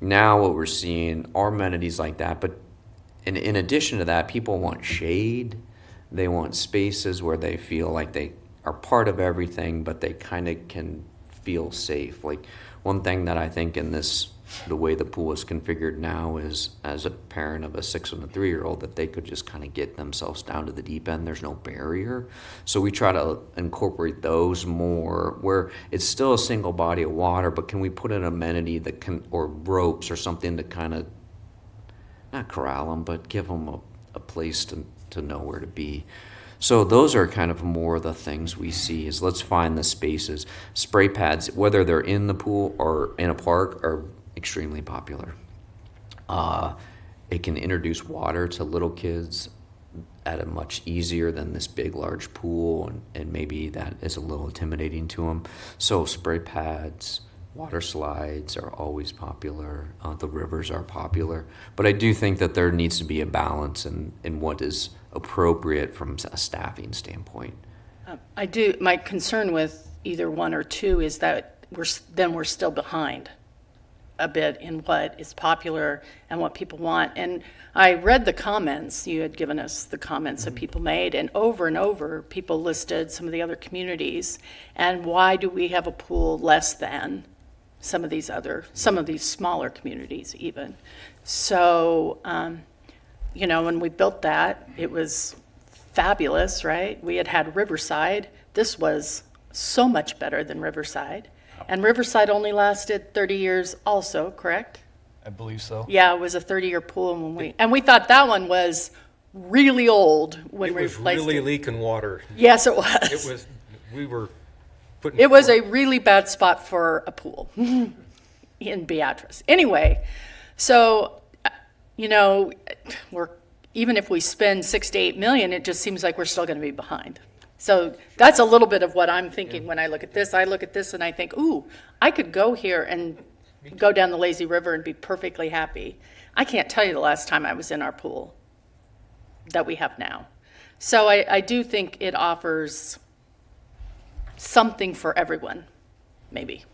Now what we're seeing are amenities like that, but in addition to that, people want shade. They want spaces where they feel like they are part of everything, but they kind of can feel safe. Like one thing that I think in the way the pool is configured now is, as a parent of a 6 and a 3-year-old, that they could just kind of get themselves down to the deep end. There's no barrier. So we try to incorporate those more where it's still a single body of water, but can we put an amenity that or ropes or something to kind of, not corral them, but give them a place to know where to be. So those are kind of more the things we see is let's find the spaces. Spray pads, whether they're in the pool or in a park, are extremely popular. It can introduce water to little kids at a much easier than this big, large pool, and maybe that is a little intimidating to them. So spray pads, water slides are always popular. The rivers are popular. But I do think that there needs to be a balance in what is appropriate from a staffing standpoint. I do. My concern with either one or two is that we're still behind a bit in what is popular and what people want. And I read the comments. You had given us the comments that people made, and over people listed some of the other communities and why do we have a pool less than some of these smaller communities even. So, you know, when we built that, it was fabulous, right? We had Riverside. This was so much better than Riverside. And Riverside only lasted 30 years also, correct? I believe so. Yeah, it was a 30-year pool and we thought that one was really old when It we was replaced really it. leaking water. Yes, it was. We were putting. It was a really bad spot for a pool in Beatrice. Anyway, so, you know, even if we spend 6 to 8 million, it just seems like we're still going to be behind. So that's a little bit of what I'm thinking when I look at this. I look at this and I think, ooh, I could go here and go down the lazy river and be perfectly happy. I can't tell you the last time I was in our pool that we have now. So I do think it offers something for everyone, maybe.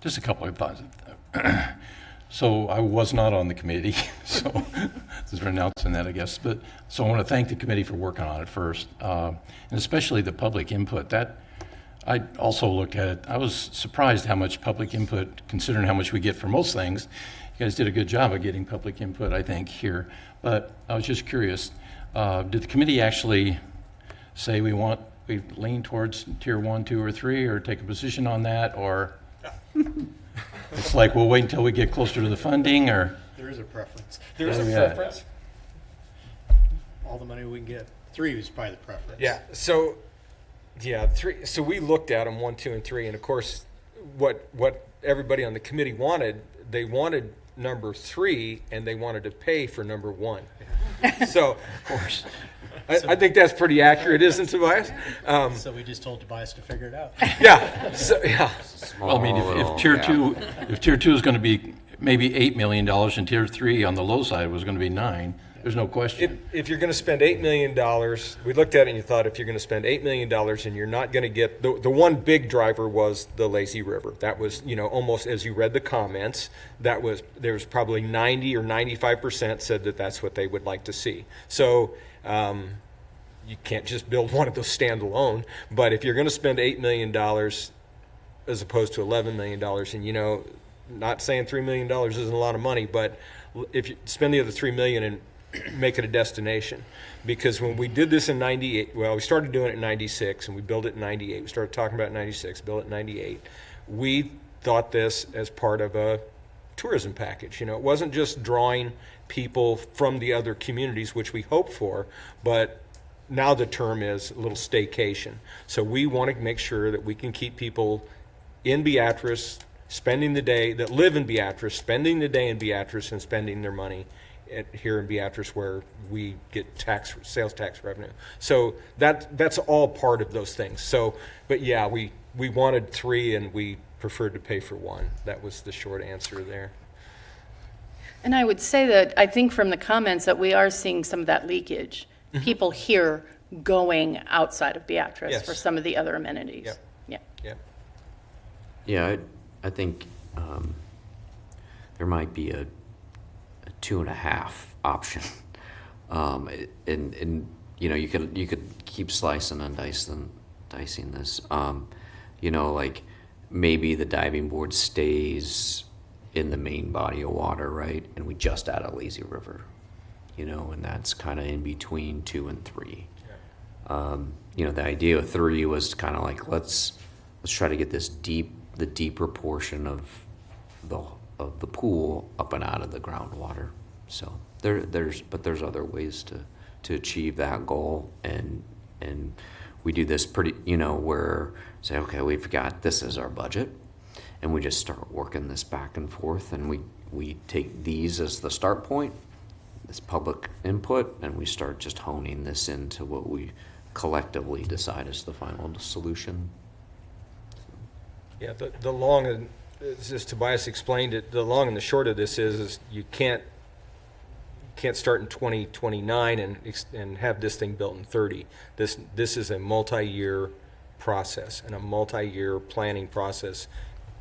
Just a couple of thoughts. So I was not on the committee, so just announcing that, I guess. But so I want to thank the committee for working on it first, and especially the public input. That I also looked at it. I was surprised how much public input, considering how much we get for most things. You guys did a good job of getting public input, I think, here. But I was just curious, did the committee actually say we lean towards tier 1, 2, or 3, or take a position on that, or it's like we'll wait until we get closer to the funding, or? There is a preference. There's a Yeah. preference. All the money we can get. 3 is probably the preference. Yeah. So, yeah, 3. So we looked at them 1, 2, and 3, and of course, what everybody on the committee wanted, they wanted number 3, and they wanted to pay for number 1. So, of course, I think that's pretty accurate, isn't it, Tobias? So we just told Tobias to figure it out. Yeah. So, yeah. Well, I mean, if tier 2 is going to be maybe $8 million, and tier 3 on the low side was going to be 9, there's no question. If you're going to spend $8 million, we looked at it and you thought if you're going to spend $8 million and you're not going to get, the one big driver was the lazy river. That was, you know, almost as you read the comments, there was probably 90 or 95% said that that's what they would like to see. So you can't just build one of those standalone, but if you're going to spend $8 million as opposed to $11 million, and you know, not saying $3 million isn't a lot of money, but if you spend the other $3 million and make it a destination. Because when we did this in 98, well, we started doing it in 96 and we built it in 98. We started talking about it in 96, built it in 98. We thought this as part of a tourism package. You know, it wasn't just drawing people from the other communities, which we hoped for, but now the term is a little staycation. So we want to make sure that we can keep people in Beatrice, spending the day, that live in Beatrice, spending the day in Beatrice and spending their money here in Beatrice where we get sales tax revenue. So that's all part of those things. So, but yeah, we wanted 3 and we preferred to pay for 1. That was the short answer there. And I would say that I think from the comments that we are seeing some of that leakage. People here going outside of Beatrice Yes. for some of the other amenities. Yep. Yeah. Yeah. Yeah, I think there might be a 2.5 option, and you know, you could keep slicing and dicing this. You know, like maybe the diving board stays in the main body of water, right, and we just add a lazy river. You know, and that's kind of in between 2 and 3. You know, the idea of 3 was kind of like let's try to get the deeper portion of the pool up and out of the groundwater. So there's other ways to achieve that goal, and we do this pretty, you know, where say, okay, we've got this as our budget, and we just start working this back and forth, and we take these as the start point, this public input, and we start just honing this into what we collectively decide is the final solution. Yeah, the long and, as Tobias explained it, the long and the short of this is you can't start in 2029 and have this thing built in 30. This is a multi-year process and a multi-year planning process,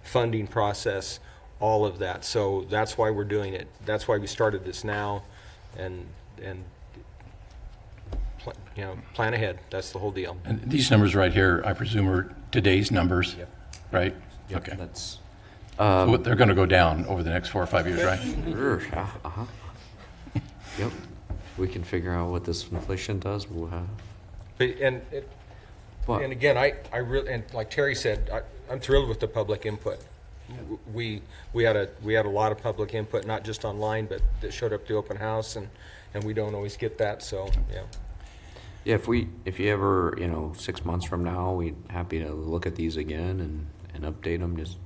funding process, all of that. So that's why we're doing it. That's why we started this now, and plan ahead. That's the whole deal. And these numbers right here, I presume, are today's numbers, Yep. right? Okay. That's, So they're going to go down over the next 4 or 5 years, right? uh-huh. Yep. We can figure out what this inflation does. We'll have. And But- and again, I really, and like Terry said, I'm thrilled with the public input. We had a lot of public input, not just online, but that showed up to open house, and we don't always get that. So yeah. Yeah, if you ever, 6 months from now, we'd happy to look at these again and update them. Just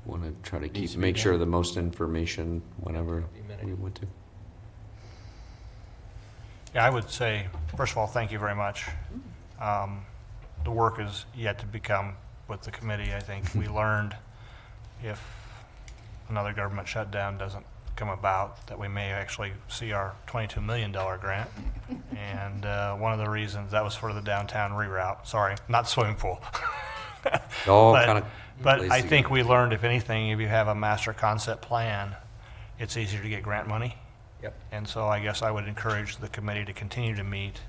want to try to make sure the most information whenever we want to. Yeah, I would say, first of all, thank you very much. The work is yet to become with the committee. I think we learned if another government shutdown doesn't come about, that we may actually see our $22 million grant. And one of the reasons, that was for the downtown reroute. Sorry, not swimming pool. All But- kind of. But I think we learned, if anything, if you have a master concept plan, it's easier to get grant money. Yep. And so I guess I would encourage the committee to continue to meet,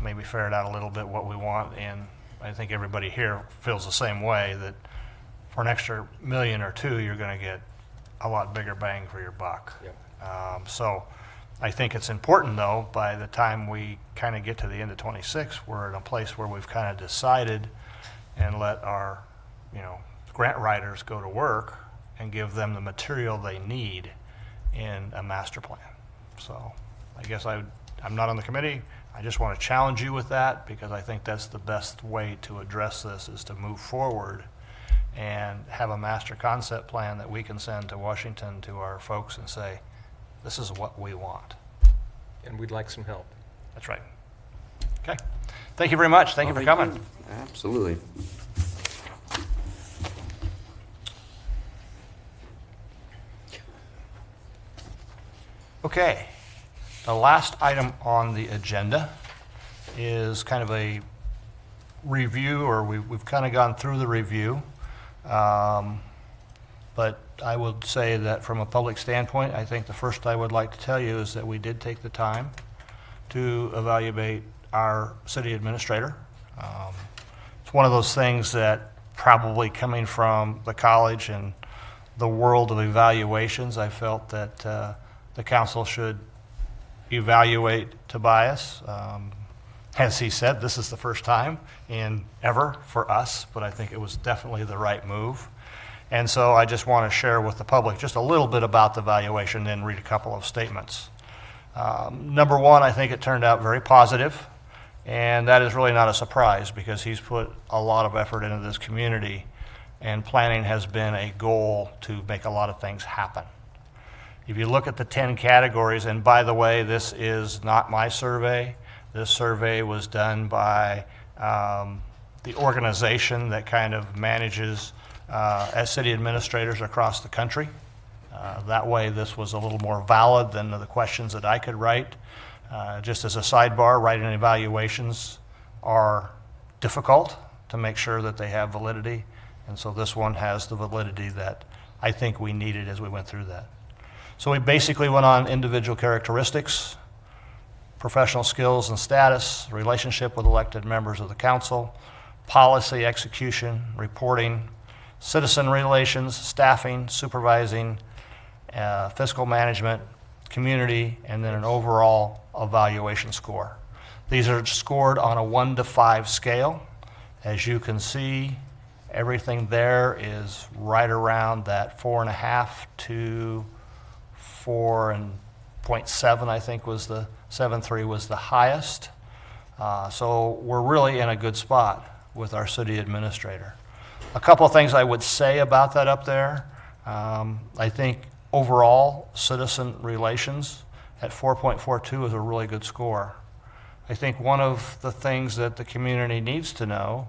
maybe ferret out a little bit what we want. And I think everybody here feels the same way, that for an extra $1 million or $2 million, you're going to get a lot bigger bang for your buck. Yep. So I think it's important, though, by the time we kind of get to the end of 26, we're in a place where we've kind of decided and let our grant writers go to work and give them the material they need in a master plan. So I guess I'm not on the committee. I just want to challenge you with that, because I think that's the best way to address this, is to move forward and have a master concept plan that we can send to Washington to our folks and say, this is what we want. And we'd like some help. That's right. Okay. Thank you very much. Thank you for coming. Absolutely. Okay, the last item on the agenda is kind of a review, or we've kind of gone through the review. But I would say that from a public standpoint, I think the first I would like to tell you is that we did take the time to evaluate our city administrator. It's one of those things that, probably coming from the college and the world of evaluations, I felt that the council should evaluate Tobias. As he said, this is the first time in ever for us, but I think it was definitely the right move. And so I just want to share with the public just a little bit about the evaluation, then read a couple of statements. Number one, I think it turned out very positive, and that is really not a surprise, because he's put a lot of effort into this community, and planning has been a goal to make a lot of things happen. If you look at the 10 categories, and by the way, this is not my survey. This survey was done by the organization that kind of manages as city administrators across the country. That way, this was a little more valid than the questions that I could write. Just as a sidebar, writing evaluations are difficult to make sure that they have validity, and so this one has the validity that I think we needed as we went through that. So we basically went on individual characteristics, professional skills and status, relationship with elected members of the council, policy execution, reporting, citizen relations, staffing, supervising, fiscal management, community, and then an overall evaluation score. These are scored on a 1 to 5 scale. As you can see, everything there is right around that 4.5 to 4.7, I think was the 7.3 was the highest. So we're really in a good spot with our city administrator. A couple of things I would say about that up there. I think overall citizen relations at 4.42 is a really good score. I think one of the things that the community needs to know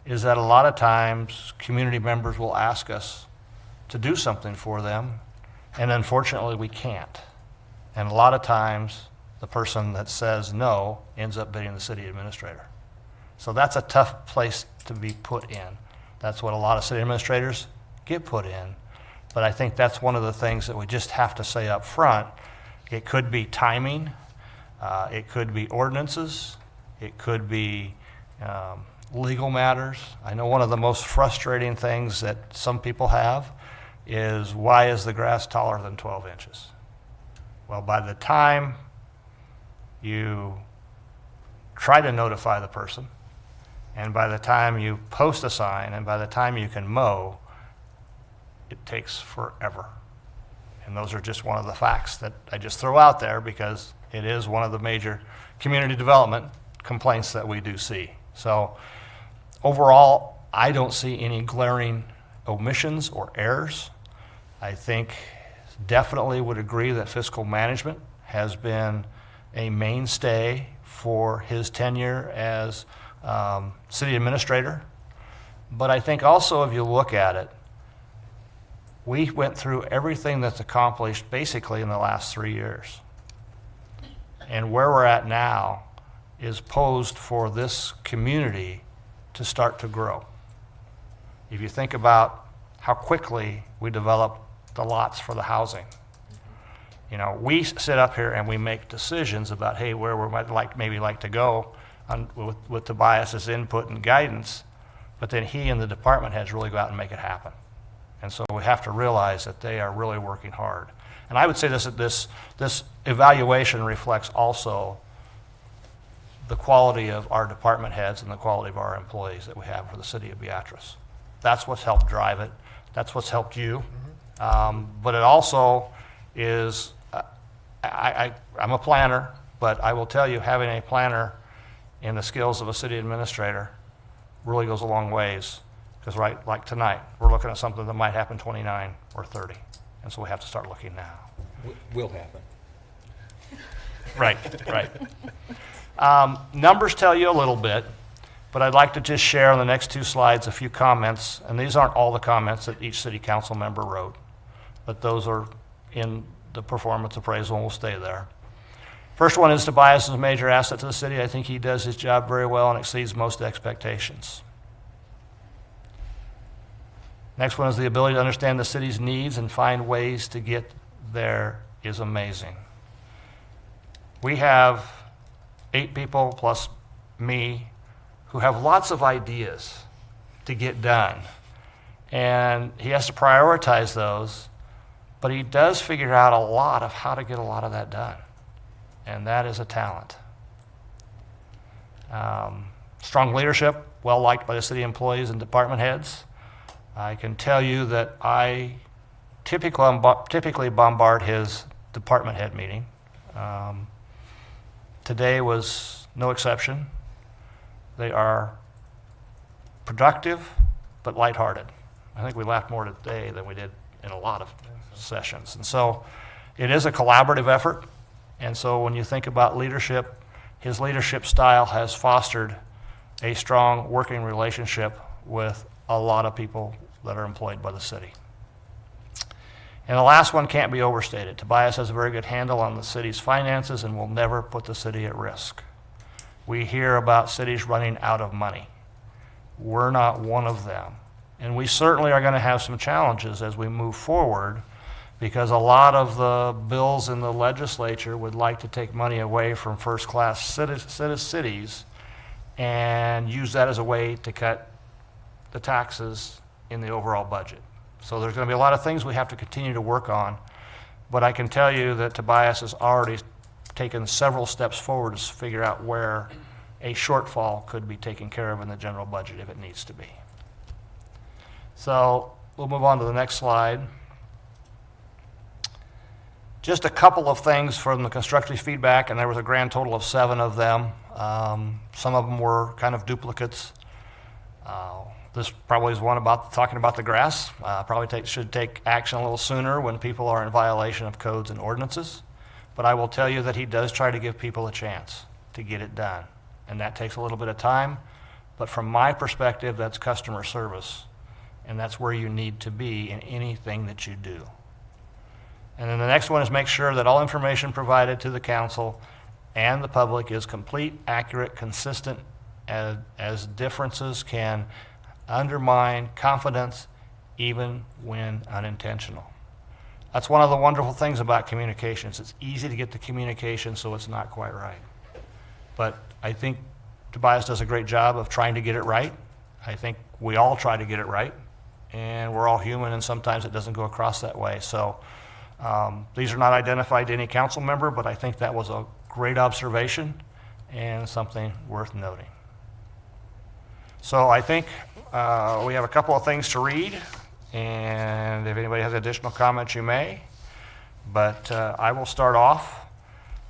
is that a lot of times community members will ask us to do something for them, and unfortunately we can't. And a lot of times the person that says no ends up being the city administrator. So that's a tough place to be put in. That's what a lot of city administrators get put in. But I think that's one of the things that we just have to say up front. It could be timing, it could be ordinances, it could be legal matters. I know one of the most frustrating things that some people have is, why is the grass taller than 12 inches? Well, by the time you try to notify the person, and by the time you post a sign, and by the time you can mow, it takes forever. And those are just one of the facts that I just throw out there, because it is one of the major community development complaints that we do see. So overall, I don't see any glaring omissions or errors. I think definitely would agree that fiscal management has been a mainstay for his tenure as city administrator. But I think also, if you look at it, we went through everything that's accomplished basically in the last 3 years. And where we're at now is posed for this community to start to grow. If you think about how quickly we developed the lots for the housing. You know, we sit up here and we make decisions about, hey, where we might maybe like to go with Tobias's input and guidance, but then he and the department heads really go out and make it happen. And so we have to realize that they are really working hard. And I would say this evaluation reflects also the quality of our department heads and the quality of our employees that we have for the city of Beatrice. That's what's helped drive it. That's what's helped you. But it also is, I'm a planner, but I will tell you, having a planner in the skills of a city administrator really goes a long ways. Because right, like tonight, we're looking at something that might happen 29 or 30. And so we have to start looking now. Will happen. Right. Numbers tell you a little bit, but I'd like to just share on the next 2 slides a few comments. And these aren't all the comments that each city council member wrote, but those are in the performance appraisal and will stay there. First one is Tobias is a major asset to the city. I think he does his job very well and exceeds most expectations. Next one is the ability to understand the city's needs and find ways to get there is amazing. We have 8 people plus me who have lots of ideas to get done. And he has to prioritize those, but he does figure out a lot of how to get a lot of that done. And that is a talent. Strong leadership, well liked by the city employees and department heads. I can tell you that I typically bombard his department head meeting. Today was no exception. They are productive but lighthearted. I think we laughed more today than we did in a lot of sessions. And so it is a collaborative effort. And so when you think about leadership, his leadership style has fostered a strong working relationship with a lot of people that are employed by the city. And the last one can't be overstated. Tobias has a very good handle on the city's finances and will never put the city at risk. We hear about cities running out of money. We're not one of them. And we certainly are going to have some challenges as we move forward, because a lot of the bills in the legislature would like to take money away from first-class cities and use that as a way to cut the taxes in the overall budget. So there's going to be a lot of things we have to continue to work on, but I can tell you that Tobias has already taken several steps forward to figure out where a shortfall could be taken care of in the general budget if it needs to be. So we'll move on to the next slide. Just a couple of things from the constructive feedback, and there was a grand total of 7 of them. Some of them were kind of duplicates. This probably is one about talking about the grass. Probably should take action a little sooner when people are in violation of codes and ordinances. But I will tell you that he does try to give people a chance to get it done. And that takes a little bit of time. But from my perspective, that's customer service. And that's where you need to be in anything that you do. And then the next one is make sure that all information provided to the council and the public is complete, accurate, consistent, as differences can undermine confidence even when unintentional. That's one of the wonderful things about communications. It's easy to get the communication, so it's not quite right. But I think Tobias does a great job of trying to get it right. I think we all try to get it right, and we're all human, and sometimes it doesn't go across that way. So these are not identified to any council member, but I think that was a great observation and something worth noting. So I think we have a couple of things to read, and if anybody has additional comments, you may. But I will start off.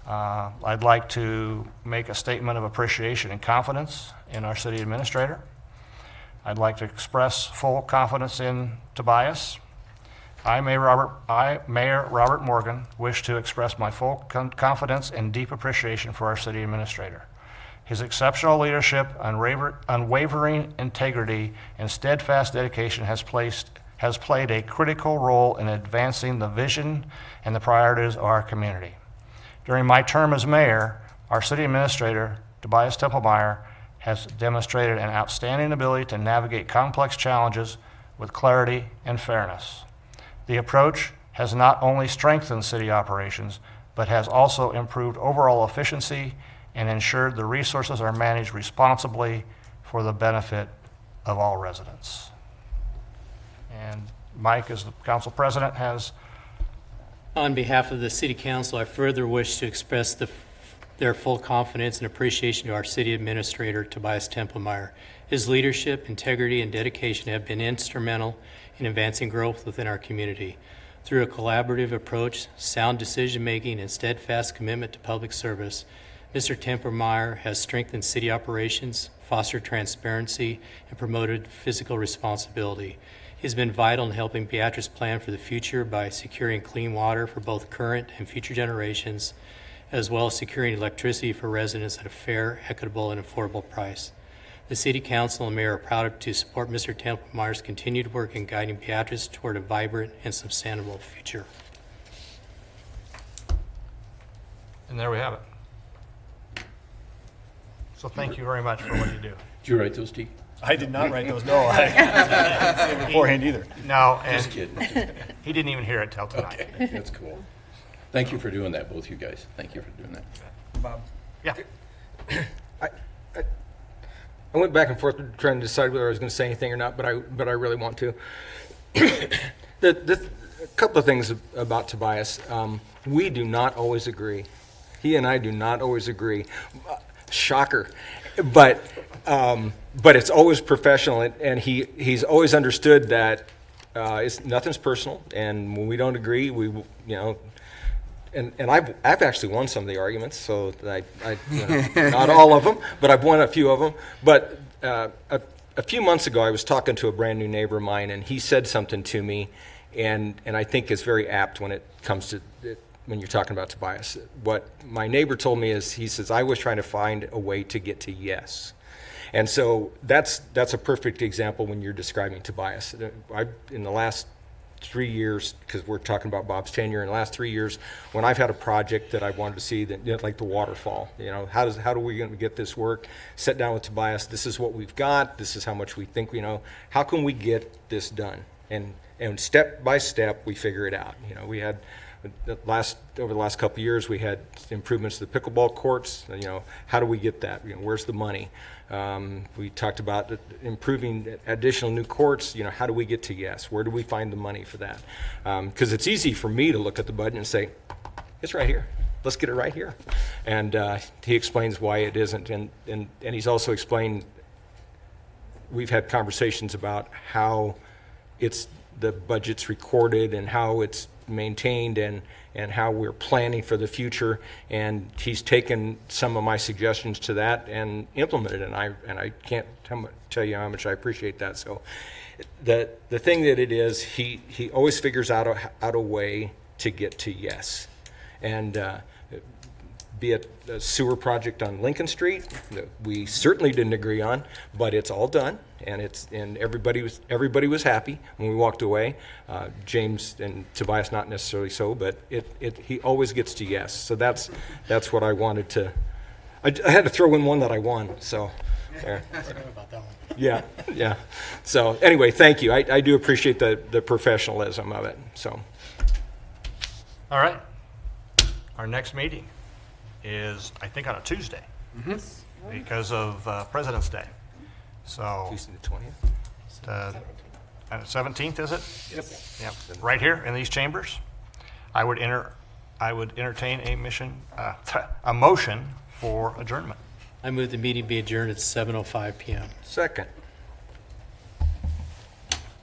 I'd like to make a statement of appreciation and confidence in our city administrator. I'd like to express full confidence in Tobias. Mayor Robert Morgan, wish to express my full confidence and deep appreciation for our city administrator. His exceptional leadership, unwavering integrity, and steadfast dedication has played a critical role in advancing the vision and the priorities of our community. During my term as mayor, our city administrator, Tobias Templemeyer, has demonstrated an outstanding ability to navigate complex challenges with clarity and fairness. The approach has not only strengthened city operations, but has also improved overall efficiency and ensured the resources are managed responsibly for the benefit of all residents. And Mike, as the council president, has... On behalf of the City Council, I further wish to express their full confidence and appreciation to our City Administrator, Tobias Templemeyer. His leadership, integrity, and dedication have been instrumental in advancing growth within our community. Through a collaborative approach, sound decision-making, and steadfast commitment to public service, Mr. Templemeyer has strengthened city operations, fostered transparency, and promoted fiscal responsibility. He has been vital in helping Beatrice plan for the future by securing clean water for both current and future generations, as well as securing electricity for residents at a fair, equitable, and affordable price. The City Council and Mayor are proud to support Mr. Templemeyer's continued work in guiding Beatrice toward a vibrant and sustainable future. And there we have it. So thank you very much for what you do. Did you write those, T? I did not write those, no. I didn't see it beforehand either. No, and Just kidding. he didn't even hear it till tonight. Okay, that's cool. Thank you for doing that, both you guys. Thank you for doing that. Bob? Yeah. I went back and forth trying to decide whether I was going to say anything or not, but I really want to. A couple of things about Tobias. We do not always agree. He and I do not always agree. Shocker. But it's always professional, and he's always understood that nothing's personal, and when we don't agree, and I've actually won some of the arguments, so not all of them, but I've won a few of them. But a few months ago, I was talking to a brand new neighbor of mine, and he said something to me, and I think it's very apt when it comes to when you're talking about Tobias. What my neighbor told me is, he says, I was trying to find a way to get to yes. And so that's a perfect example when you're describing Tobias. In the last 3 years, because we're talking about Bob's tenure, in the last 3 years, when I've had a project that I wanted to see, that like the waterfall, how are we going to get this work? Sit down with Tobias. This is what we've got. This is how much we think we know. How can we get this done? And step by step, we figure it out. We had over the last couple of years, we had improvements to the pickleball courts. How do we get that? Where's the money? We talked about improving additional new courts. How do we get to yes? Where do we find the money for that? Because it's easy for me to look at the budget and say, it's right here. Let's get it right here. And he explains why it isn't. And he's also explained, we've had conversations about how the budget's recorded and how it's maintained and how we're planning for the future, and he's taken some of my suggestions to that and implemented it, and I can't tell you how much I appreciate that. So the thing that it is, he always figures out a way to get to yes. And be it a sewer project on Lincoln Street that we certainly didn't agree on, but it's all done, and everybody was happy when we walked away. James and Tobias not necessarily so, but he always gets to yes. So that's what I wanted to. I had to throw in one that I won. So there. About that one. Yeah. So anyway, thank you. I do appreciate the professionalism of it. So. All right. Our next meeting is, I think, on a Tuesday because of President's Day. So Tuesday the 20th? the 17th, is it? Yep. Right here in these chambers. I would entertain a motion for adjournment. I move the meeting be adjourned at 7:05 PM. Second.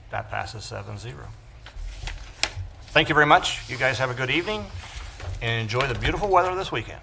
That passes 7-0. Thank you very much. You guys have a good evening and enjoy the beautiful weather this weekend.